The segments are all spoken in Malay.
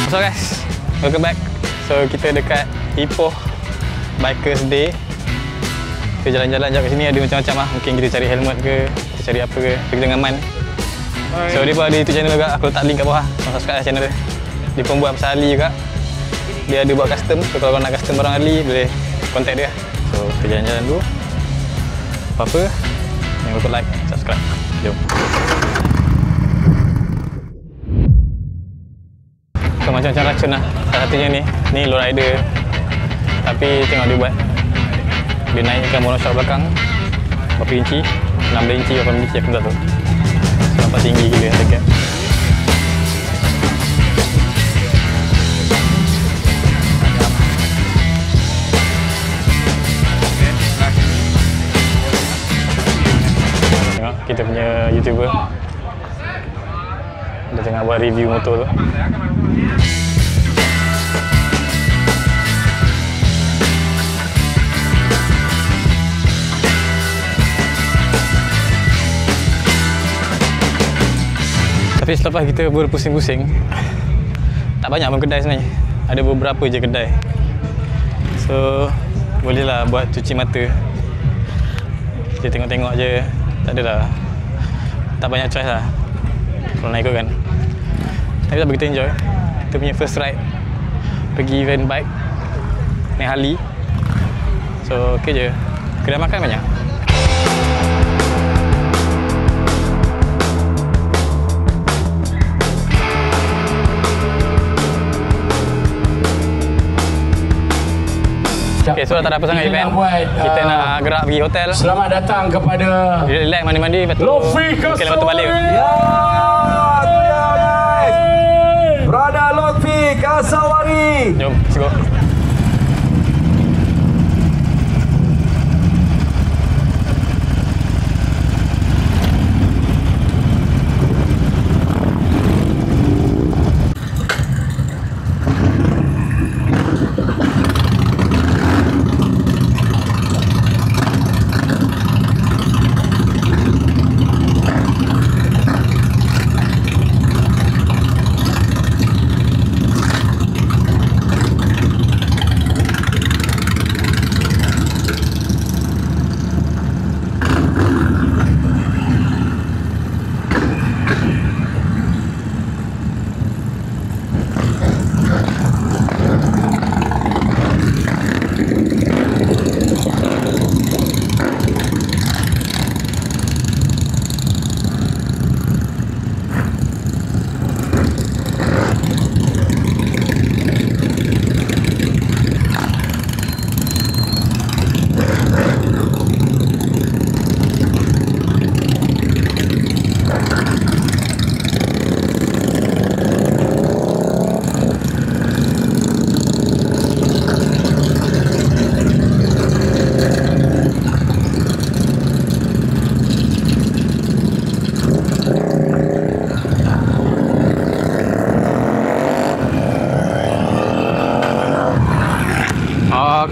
So guys, welcome back. So kita dekat Ipoh Bikers Day. Kita jalan-jalan jap kat sini, ada macam-macam lah. Mungkin kita cari helmet ke, kita cari apa ke. Kita dengan Man. So dia pun ada YouTube channel juga, aku letak link kat bawah. Korang subscribe lah channel dia. Dia pun buat pasal Ali juga. Dia ada buat custom. So kalau korang nak custom barang Ali, boleh contact dia. So kita jalan-jalan dulu. Apa-apa, jangan lupa like, subscribe. Jom. So macam-macam racun lah. Salah satunya ni low rider. Tapi tengok dia buat. Dia naikkan monoshock belakang berapa inci? 16 inci, 8 inci aku tak tahu. So, nampak tinggi gila dekat. Tengok kita punya YouTuber. Dia tengah buat review motor tu. Tapi selepas kita berpusing-pusing, tak banyak pun kedai sebenarnya. Ada beberapa je kedai. So, bolehlah buat cuci mata. Kita tengok-tengok je. Tak adalah, tak banyak choice lah kalau nak ikut kan. Tapi tak begitu enjoy. Kita punya first ride pergi event bike naik Harley. So, okey je. Kedai makan banyak. Okay, so tak ada apa sangat event. Kita nak gerak pergi hotel. Selamat datang kepada relax, mandi-mandi, lepas tu Lutfi Kasawari. Okay, lepas tu balik. Ya, guys. Brother Lutfi Kasawari. Jom, let's go.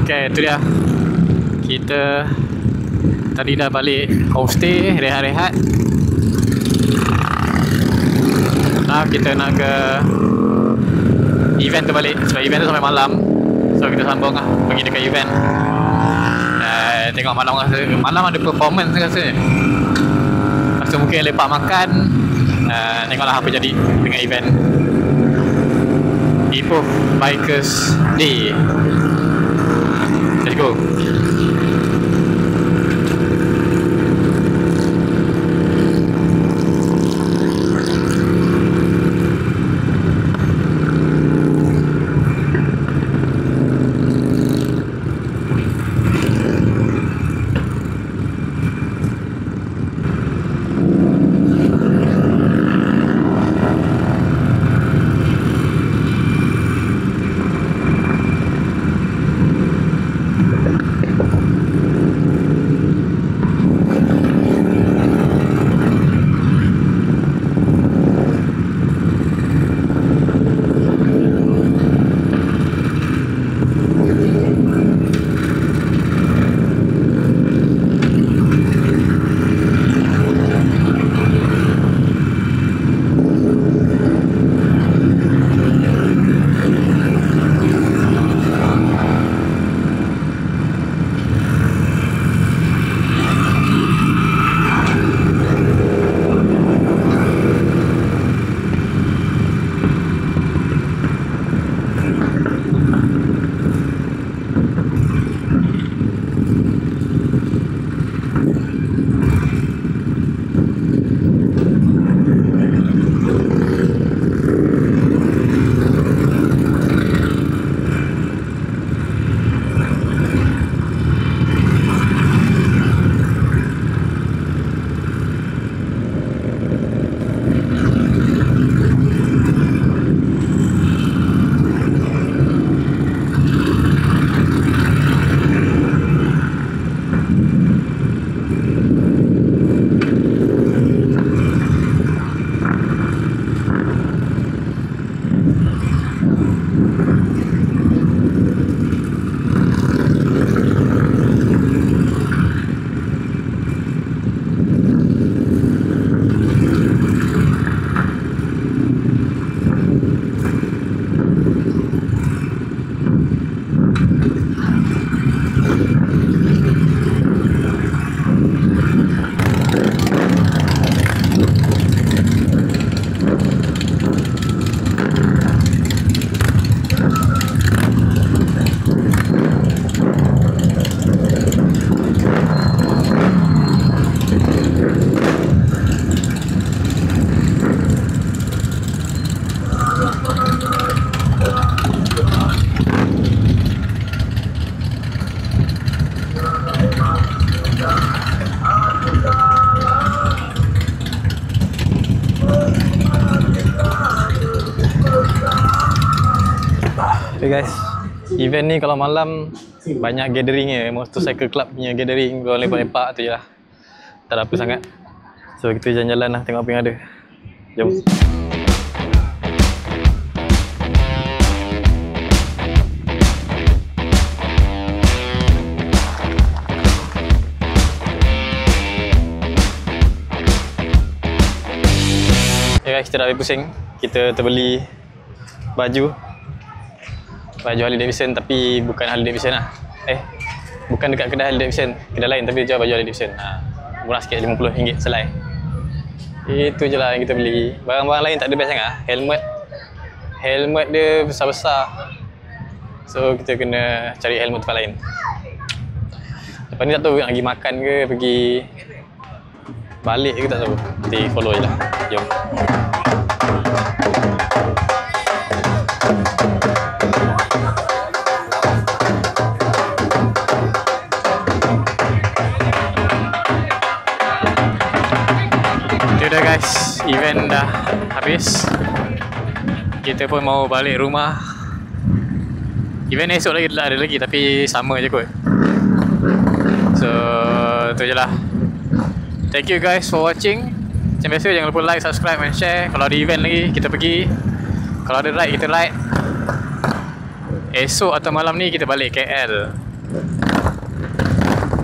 Okay, itu dia. Kita tadi dah balik homestay, rehat-rehat. Nah, kita nak ke event tu balik. Sebab event tu sampai malam. So, kita sambung lah pergi dekat event. Tengok malam ada performance rasanya. Lepas tu mungkin lepak makan. Tengoklah apa jadi dengan event Ipoh Bikers Day. Let's go. Okay guys, event ni kalau malam banyak gathering je, motorcycle club punya gathering, orang lepak-lepak tu je lah. Tak ada apa sangat. So kita jalan-jalan lah, tengok apa yang ada. Jom. Okay guys, kita dah habis pusing. Kita terbeli baju Harley Davidson, tapi bukan Harley Davidson lah. Bukan dekat kedai Harley Davidson, kedai lain, tapi dia jual baju Harley Davidson. Murah sikit, RM50 selai. Itu je lah yang kita beli. Barang-barang lain tak ada best sangat. Helmet dia besar-besar, so kita kena cari helmet tempat lain. Lepas ni tak tahu nak pergi makan ke, pergi balik ke tak tahu. Nanti follow je lah. Jom. Itu dah guys, event dah habis. Kita pun mau balik rumah. Event esok lagi ada lagi, tapi sama je kot. So tu je lah. Thank you guys for watching. Macam biasa, jangan lupa like, subscribe and share. Kalau ada event lagi kita pergi, kalau ada ride kita ride. Esok atau malam ni kita balik KL.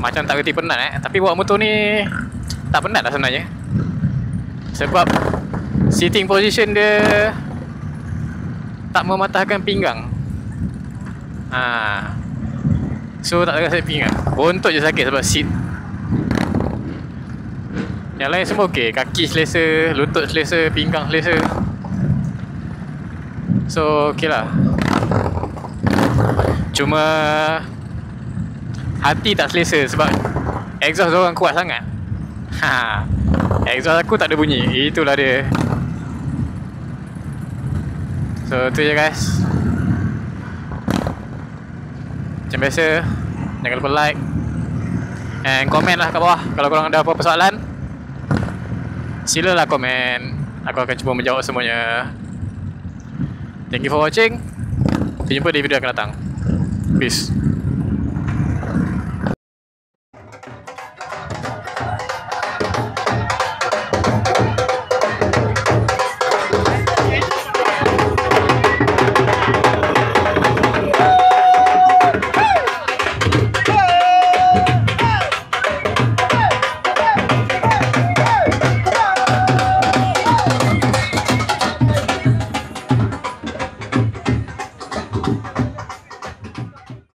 Macam tak kerti penat tapi bawa motor ni tak penat lah sebenarnya. Sebab sitting position dia tak mematahkan pinggang. So tak rasa pinggang. Bontot je sakit sebab seat. Yang lain semua okey, kaki selesa, lutut selesa, pinggang selesa. So okey lah. Cuma hati tak selesa sebab exhaust orang kuat sangat. Exhaust aku tak ada bunyi. Itulah dia. So tu je guys. Macam biasa, jangan lupa like and komen lah kat bawah. Kalau korang ada apa-apa soalan, silalah komen. Aku akan cuba menjawab semuanya. Thank you for watching. Kita jumpa di video akan datang. Peace.